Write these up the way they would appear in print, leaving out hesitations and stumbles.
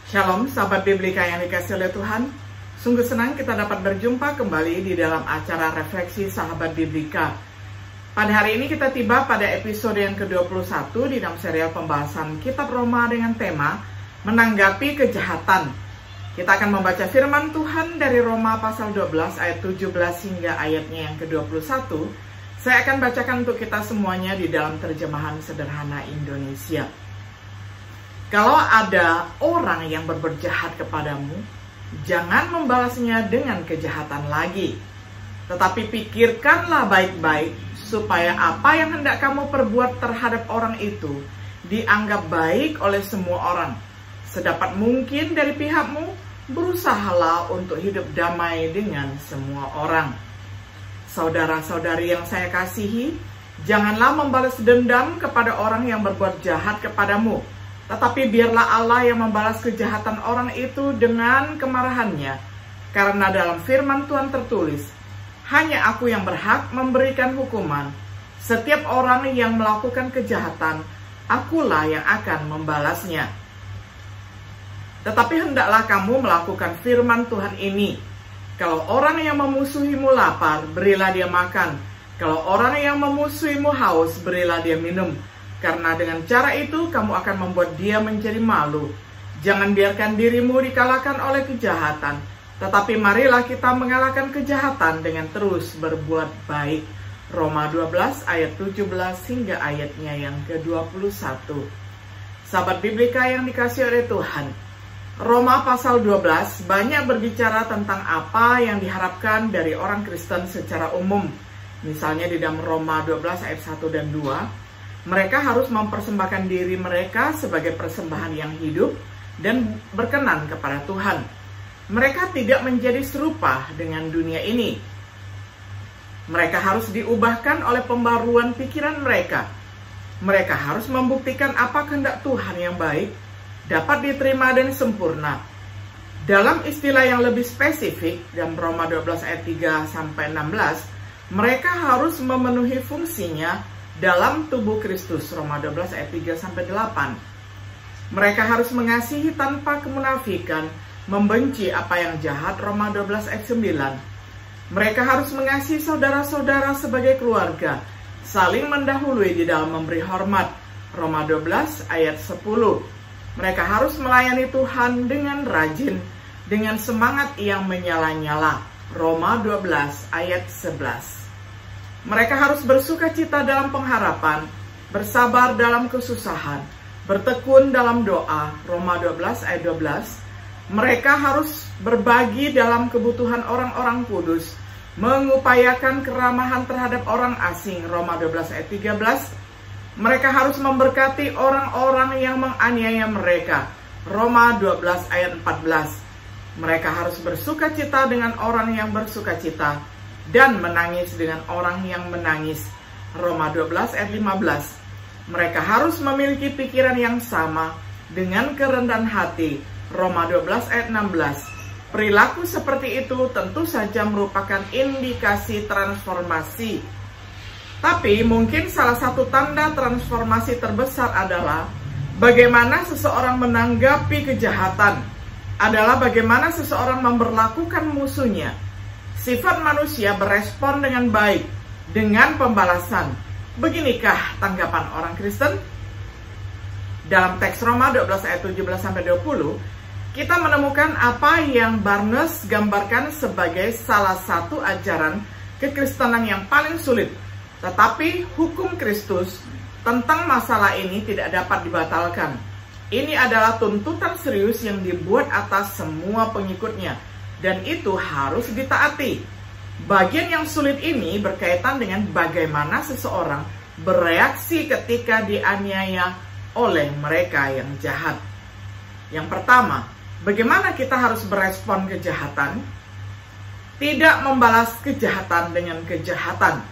Shalom sahabat Biblika yang dikasih oleh Tuhan. Sungguh senang kita dapat berjumpa kembali di dalam acara refleksi sahabat Biblika. Pada hari ini kita tiba pada episode yang ke-21 di dalam serial pembahasan Kitab Roma dengan tema Menanggapi Kejahatan. Kita akan membaca firman Tuhan dari Roma pasal 12 ayat 17 hingga ayatnya yang ke-21. Saya akan bacakan untuk kita semuanya di dalam terjemahan sederhana Indonesia. Kalau ada orang yang berbuat jahat kepadamu, jangan membalasnya dengan kejahatan lagi. Tetapi pikirkanlah baik-baik, supaya apa yang hendak kamu perbuat terhadap orang itu dianggap baik oleh semua orang. Sedapat mungkin dari pihakmu, berusahalah untuk hidup damai dengan semua orang. Saudara-saudari yang saya kasihi, janganlah membalas dendam kepada orang yang berbuat jahat kepadamu. Tetapi biarlah Allah yang membalas kejahatan orang itu dengan kemarahannya. Karena dalam firman Tuhan tertulis, hanya aku yang berhak memberikan hukuman. Setiap orang yang melakukan kejahatan, akulah yang akan membalasnya. Tetapi hendaklah kamu melakukan firman Tuhan ini. Kalau orang yang memusuhimu lapar, berilah dia makan. Kalau orang yang memusuhimu haus, berilah dia minum. Karena dengan cara itu kamu akan membuat dia menjadi malu. Jangan biarkan dirimu dikalahkan oleh kejahatan, tetapi marilah kita mengalahkan kejahatan dengan terus berbuat baik. Roma 12 ayat 17 hingga ayatnya yang ke-21. Sahabat Biblika yang dikasih oleh Tuhan, Roma pasal 12 banyak berbicara tentang apa yang diharapkan dari orang Kristen secara umum. Misalnya di dalam Roma 12 ayat 1 dan 2, mereka harus mempersembahkan diri mereka sebagai persembahan yang hidup dan berkenan kepada Tuhan. Mereka tidak menjadi serupa dengan dunia ini. Mereka harus diubahkan oleh pembaruan pikiran mereka. Mereka harus membuktikan apa kehendak Tuhan yang baik, dapat diterima dan sempurna. Dalam istilah yang lebih spesifik, dalam Roma 12 ayat 3-16, mereka harus memenuhi fungsinya dalam tubuh Kristus. Roma 12 ayat 3-8. Mereka harus mengasihi tanpa kemunafikan, membenci apa yang jahat. Roma 12 ayat 9. Mereka harus mengasihi saudara-saudara sebagai keluarga, saling mendahului di dalam memberi hormat. Roma 12 ayat 10. Mereka harus melayani Tuhan dengan rajin, dengan semangat yang menyala-nyala. Roma 12 ayat 11. Mereka harus bersuka cita dalam pengharapan, bersabar dalam kesusahan, bertekun dalam doa. Roma 12 ayat 12. Mereka harus berbagi dalam kebutuhan orang-orang kudus, mengupayakan keramahan terhadap orang asing. Roma 12 ayat 13. Mereka harus memberkati orang-orang yang menganiaya mereka. Roma 12 ayat 14. Mereka harus bersuka cita dengan orang yang bersuka cita, dan menangis dengan orang yang menangis. Roma 12 ayat 15. Mereka harus memiliki pikiran yang sama dengan kerendahan hati. Roma 12 ayat 16. Perilaku seperti itu tentu saja merupakan indikasi transformasi. Tapi mungkin salah satu tanda transformasi terbesar adalah bagaimana seseorang menanggapi kejahatan, adalah bagaimana seseorang memperlakukan musuhnya. Sifat manusia berespon dengan baik, dengan pembalasan. Beginikah tanggapan orang Kristen? Dalam teks Roma 12 ayat 17-20, kita menemukan apa yang Barnes gambarkan sebagai salah satu ajaran kekristenan yang paling sulit. Tetapi hukum Kristus tentang masalah ini tidak dapat dibatalkan. Ini adalah tuntutan serius yang dibuat atas semua pengikutnya, dan itu harus ditaati. Bagian yang sulit ini berkaitan dengan bagaimana seseorang bereaksi ketika dianiaya oleh mereka yang jahat. Yang pertama, bagaimana kita harus berespon kejahatan? Tidak membalas kejahatan dengan kejahatan.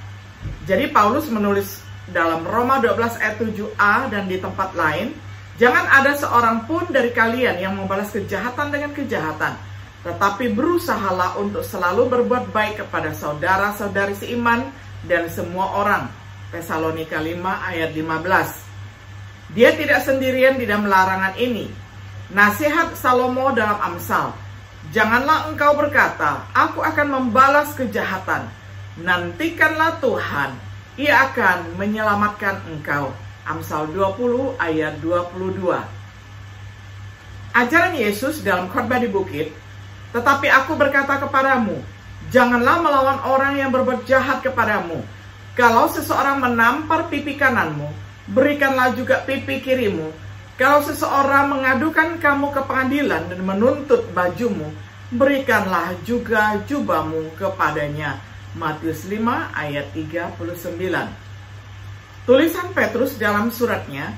Jadi Paulus menulis dalam Roma 12 ayat 7a dan di tempat lain, jangan ada seorang pun dari kalian yang membalas kejahatan dengan kejahatan, tetapi berusahalah untuk selalu berbuat baik kepada saudara-saudari seiman dan semua orang. Tesalonika 5 ayat 15. Dia tidak sendirian di dalam larangan ini. Nasihat Salomo dalam Amsal, janganlah engkau berkata, aku akan membalas kejahatan. Nantikanlah Tuhan, Ia akan menyelamatkan engkau. Amsal 20 ayat 22. Ajaran Yesus dalam khotbah di bukit, tetapi aku berkata kepadamu, janganlah melawan orang yang berbuat jahat kepadamu. Kalau seseorang menampar pipi kananmu, berikanlah juga pipi kirimu. Kalau seseorang mengadukan kamu ke pengadilan dan menuntut bajumu, berikanlah juga jubahmu kepadanya. Matius 5 ayat 39. Tulisan Petrus dalam suratnya,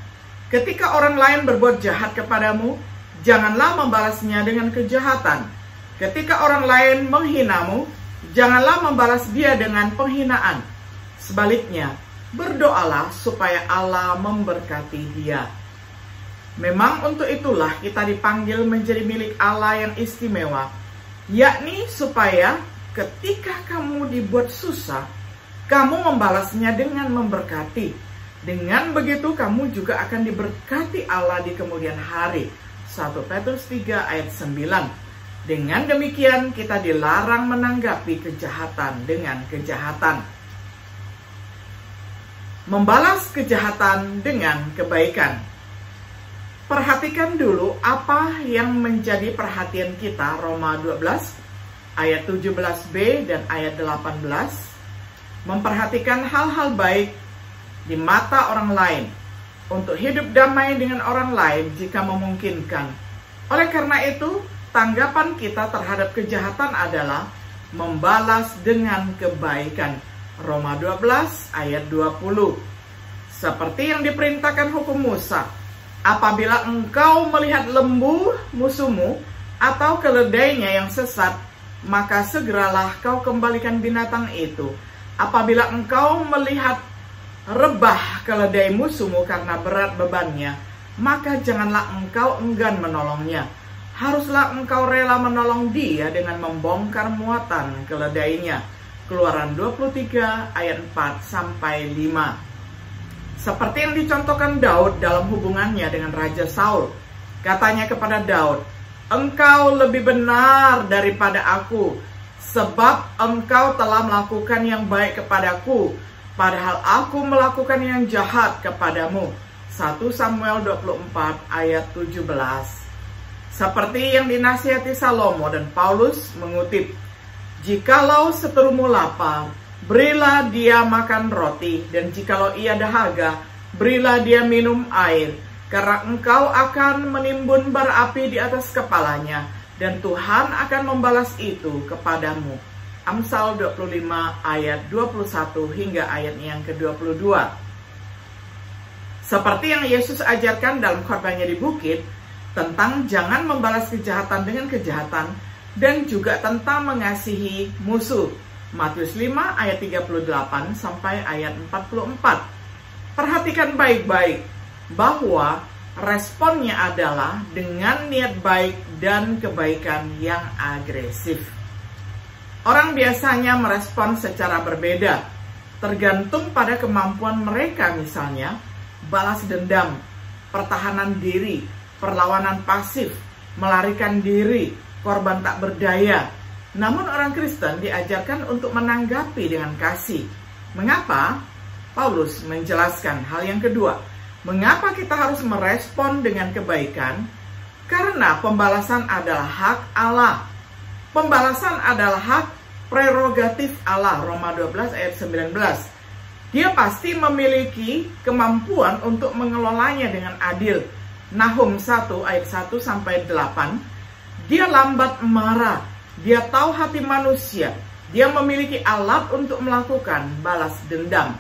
ketika orang lain berbuat jahat kepadamu, janganlah membalasnya dengan kejahatan. Ketika orang lain menghinamu, janganlah membalas dia dengan penghinaan. Sebaliknya, berdoalah supaya Allah memberkati dia. Memang untuk itulah kita dipanggil menjadi milik Allah yang istimewa, yakni supaya ketika kamu dibuat susah, kamu membalasnya dengan memberkati. Dengan begitu kamu juga akan diberkati Allah di kemudian hari. 1 Petrus 3 ayat 9. Dengan demikian kita dilarang menanggapi kejahatan dengan kejahatan. Membalas kejahatan dengan kebaikan. Perhatikan dulu apa yang menjadi perhatian kita. Roma 12 ayat 17b dan ayat 18. Memperhatikan hal-hal baik di mata orang lain, untuk hidup damai dengan orang lain jika memungkinkan. Oleh karena itu, tanggapan kita terhadap kejahatan adalah membalas dengan kebaikan. Roma 12 ayat 20. Seperti yang diperintahkan hukum Musa, apabila engkau melihat lembu musuhmu atau keledainya yang sesat, maka segeralah kau kembalikan binatang itu. Apabila engkau melihat rebah keledai musuhmu karena berat bebannya, maka janganlah engkau enggan menolongnya. Haruslah engkau rela menolong dia dengan membongkar muatan keledainya. Keluaran 23 ayat 4-5. Seperti yang dicontohkan Daud dalam hubungannya dengan Raja Saul. Katanya kepada Daud, engkau lebih benar daripada aku, sebab engkau telah melakukan yang baik kepadaku, padahal aku melakukan yang jahat kepadamu. 1 Samuel 24 ayat 17. Seperti yang dinasihati Salomo dan Paulus mengutip, jikalau seterumu lapar, berilah dia makan roti, dan jikalau ia dahaga, berilah dia minum air, karena engkau akan menimbun bara api di atas kepalanya, dan Tuhan akan membalas itu kepadamu. Amsal 25 ayat 21 hingga ayat yang ke-22. Seperti yang Yesus ajarkan dalam khotbahnya di bukit, tentang jangan membalas kejahatan dengan kejahatan, dan juga tentang mengasihi musuh. Matius 5 ayat 38 sampai ayat 44. Perhatikan baik-baik bahwa responnya adalah dengan niat baik dan kebaikan yang agresif. Orang biasanya merespon secara berbeda, tergantung pada kemampuan mereka, misalnya balas dendam, pertahanan diri, perlawanan pasif, melarikan diri, korban tak berdaya. Namun orang Kristen diajarkan untuk menanggapi dengan kasih. Mengapa? Paulus menjelaskan hal yang kedua. Mengapa kita harus merespon dengan kebaikan? Karena pembalasan adalah hak Allah. Pembalasan adalah hak prerogatif Allah. Roma 12 ayat 19. Dia pasti memiliki kemampuan untuk mengelolanya dengan adil. Nahum 1 ayat 1 sampai 8. Dia lambat marah. Dia tahu hati manusia. Dia memiliki alat untuk melakukan balas dendam.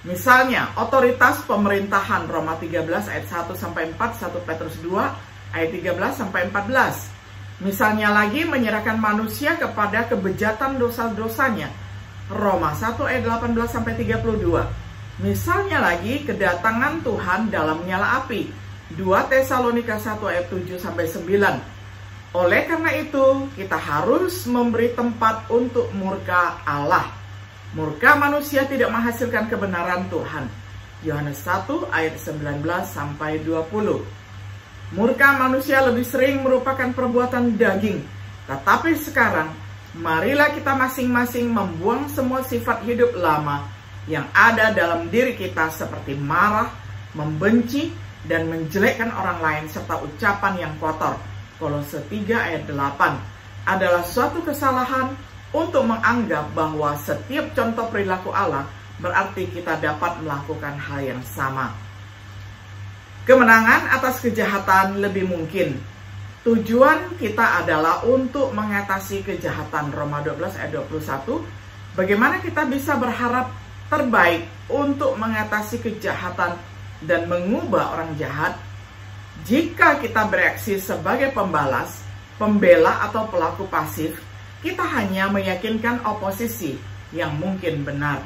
Misalnya, otoritas pemerintahan. Roma 13 ayat 1 sampai 4, 1 Petrus 2 ayat 13 sampai 14. Misalnya lagi, menyerahkan manusia kepada kebejatan dosa-dosanya. Roma 1 ayat 18 sampai 32. Misalnya lagi, kedatangan Tuhan dalam nyala api. 2 Tesalonika 1 ayat 7 sampai 9. Oleh karena itu, kita harus memberi tempat untuk murka Allah. Murka manusia tidak menghasilkan kebenaran Tuhan. Yohanes 1 ayat 19 sampai 20. Murka manusia lebih sering merupakan perbuatan daging. Tetapi sekarang, marilah kita masing-masing membuang semua sifat hidup lama yang ada dalam diri kita seperti marah, membenci, dan menjelekkan orang lain serta ucapan yang kotor. Kolose 3 ayat 8 adalah suatu kesalahan untuk menganggap bahwa setiap contoh perilaku Allah berarti kita dapat melakukan hal yang sama. Kemenangan atas kejahatan lebih mungkin. Tujuan kita adalah untuk mengatasi kejahatan. Roma 12 ayat 21. Bagaimana kita bisa berharap terbaik untuk mengatasi kejahatan dan mengubah orang jahat? Jika kita bereaksi sebagai pembalas, pembela atau pelaku pasif, kita hanya meyakinkan oposisi yang mungkin benar.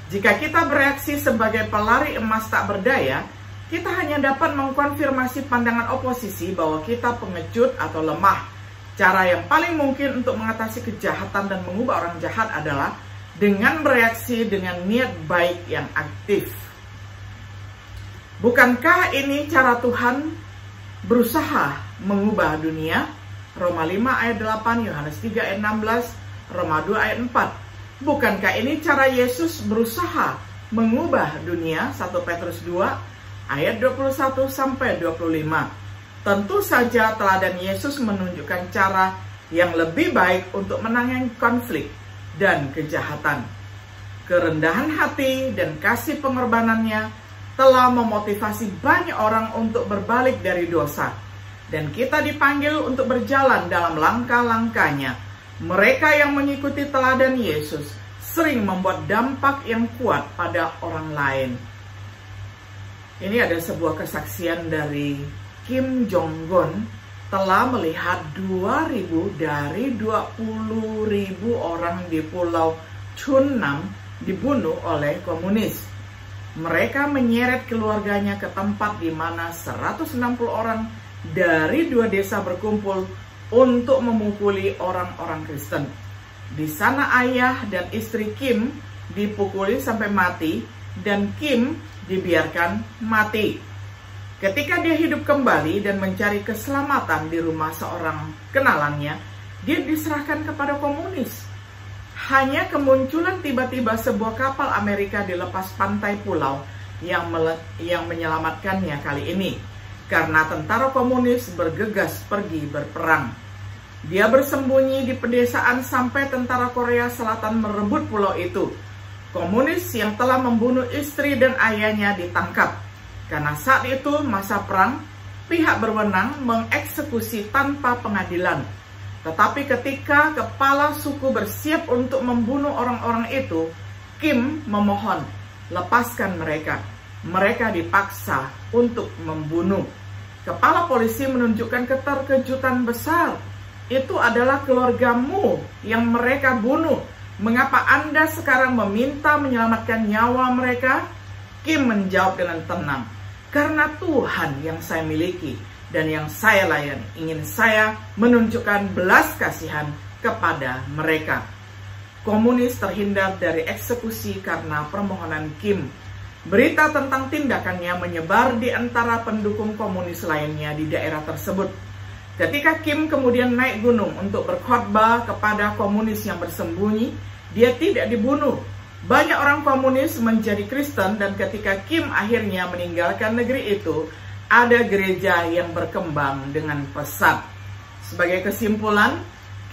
Jika kita bereaksi sebagai pelari emas tak berdaya, kita hanya dapat mengkonfirmasi pandangan oposisi bahwa kita pengecut atau lemah. Cara yang paling mungkin untuk mengatasi kejahatan dan mengubah orang jahat adalah dengan bereaksi dengan niat baik yang aktif. Bukankah ini cara Tuhan berusaha mengubah dunia? Roma 5 ayat 8, Yohanes 3 ayat 16, Roma 2 ayat 4. Bukankah ini cara Yesus berusaha mengubah dunia? 1 Petrus 2 ayat 21 sampai 25. Tentu saja teladan Yesus menunjukkan cara yang lebih baik untuk menangani konflik dan kejahatan. Kerendahan hati dan kasih pengorbanannya telah memotivasi banyak orang untuk berbalik dari dosa. Dan kita dipanggil untuk berjalan dalam langkah-langkahnya. Mereka yang mengikuti teladan Yesus sering membuat dampak yang kuat pada orang lain. Ini ada sebuah kesaksian dari Kim Jong-gun telah melihat 2.000 dari 20.000 orang di Pulau Chunnam dibunuh oleh komunis. Mereka menyeret keluarganya ke tempat di mana 160 orang dari 2 desa berkumpul untuk memukuli orang-orang Kristen. Di sana ayah dan istri Kim dipukuli sampai mati dan Kim dibiarkan mati. Ketika dia hidup kembali dan mencari keselamatan di rumah seorang kenalannya, dia diserahkan kepada komunis. Hanya kemunculan tiba-tiba sebuah kapal Amerika di lepas pantai pulau yang menyelamatkannya kali ini, karena tentara komunis bergegas pergi berperang. Dia bersembunyi di pedesaan sampai tentara Korea Selatan merebut pulau itu. Komunis yang telah membunuh istri dan ayahnya ditangkap. Karena saat itu masa perang, pihak berwenang mengeksekusi tanpa pengadilan. Tetapi ketika kepala suku bersiap untuk membunuh orang-orang itu, Kim memohon, lepaskan mereka. Mereka dipaksa untuk membunuh. Kepala polisi menunjukkan keterkejutan besar. Itu adalah keluargamu yang mereka bunuh. Mengapa Anda sekarang meminta menyelamatkan nyawa mereka? Kim menjawab dengan tenang. Karena Tuhan yang saya miliki dan yang saya layani ingin saya menunjukkan belas kasihan kepada mereka. Komunis terhindar dari eksekusi karena permohonan Kim. Berita tentang tindakannya menyebar di antara pendukung komunis lainnya di daerah tersebut. Ketika Kim kemudian naik gunung untuk berkhotbah kepada komunis yang bersembunyi, dia tidak dibunuh. Banyak orang komunis menjadi Kristen dan ketika Kim akhirnya meninggalkan negeri itu, ada gereja yang berkembang dengan pesat. Sebagai kesimpulan,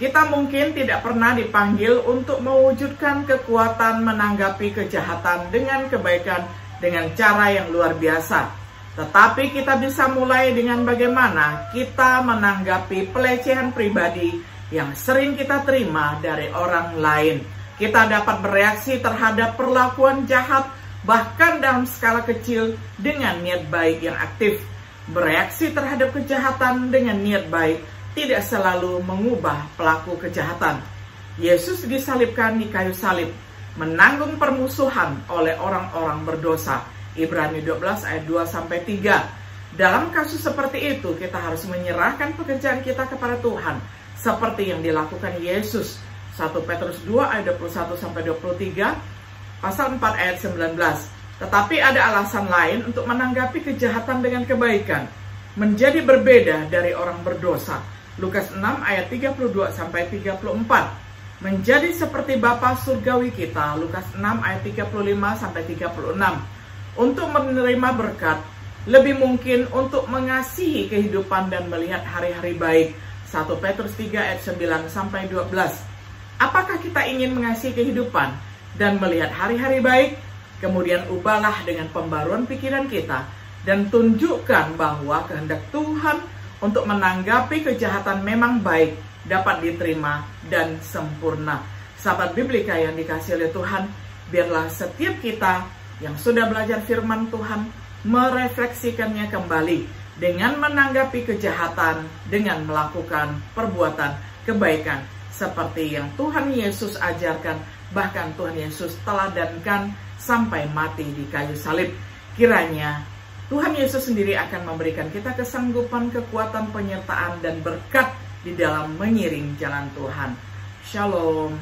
kita mungkin tidak pernah dipanggil untuk mewujudkan kekuatan menanggapi kejahatan dengan kebaikan dengan cara yang luar biasa. Tetapi kita bisa mulai dengan bagaimana kita menanggapi pelecehan pribadi yang sering kita terima dari orang lain. Kita dapat bereaksi terhadap perlakuan jahat bahkan dalam skala kecil dengan niat baik yang aktif. Bereaksi terhadap kejahatan dengan niat baik tidak selalu mengubah pelaku kejahatan. Yesus disalibkan di kayu salib, menanggung permusuhan oleh orang-orang berdosa. Ibrani 12 ayat 2-3. Dalam kasus seperti itu, kita harus menyerahkan pekerjaan kita kepada Tuhan, seperti yang dilakukan Yesus. 1 Petrus 2 ayat 21-23, pasal 4 ayat 19. Tetapi ada alasan lain untuk menanggapi kejahatan dengan kebaikan. menjadi berbeda dari orang berdosa. Lukas 6 ayat 32 sampai 34. Menjadi seperti Bapa surgawi kita. Lukas 6 ayat 35 sampai 36. Untuk menerima berkat, lebih mungkin untuk mengasihi kehidupan dan melihat hari-hari baik. 1 Petrus 3 ayat 9 sampai 12. Apakah kita ingin mengasihi kehidupan dan melihat hari-hari baik? Kemudian ubahlah dengan pembaruan pikiran kita dan tunjukkan bahwa kehendak Tuhan untuk menanggapi kejahatan memang baik, dapat diterima dan sempurna. Sahabat Biblika yang dikasihi oleh Tuhan, biarlah setiap kita yang sudah belajar firman Tuhan merefleksikannya kembali dengan menanggapi kejahatan dengan melakukan perbuatan kebaikan seperti yang Tuhan Yesus ajarkan, bahkan Tuhan Yesus teladankan sampai mati di kayu salib. Kiranya Tuhan Yesus sendiri akan memberikan kita kesanggupan, kekuatan, penyertaan, dan berkat di dalam mengiring jalan Tuhan. Shalom.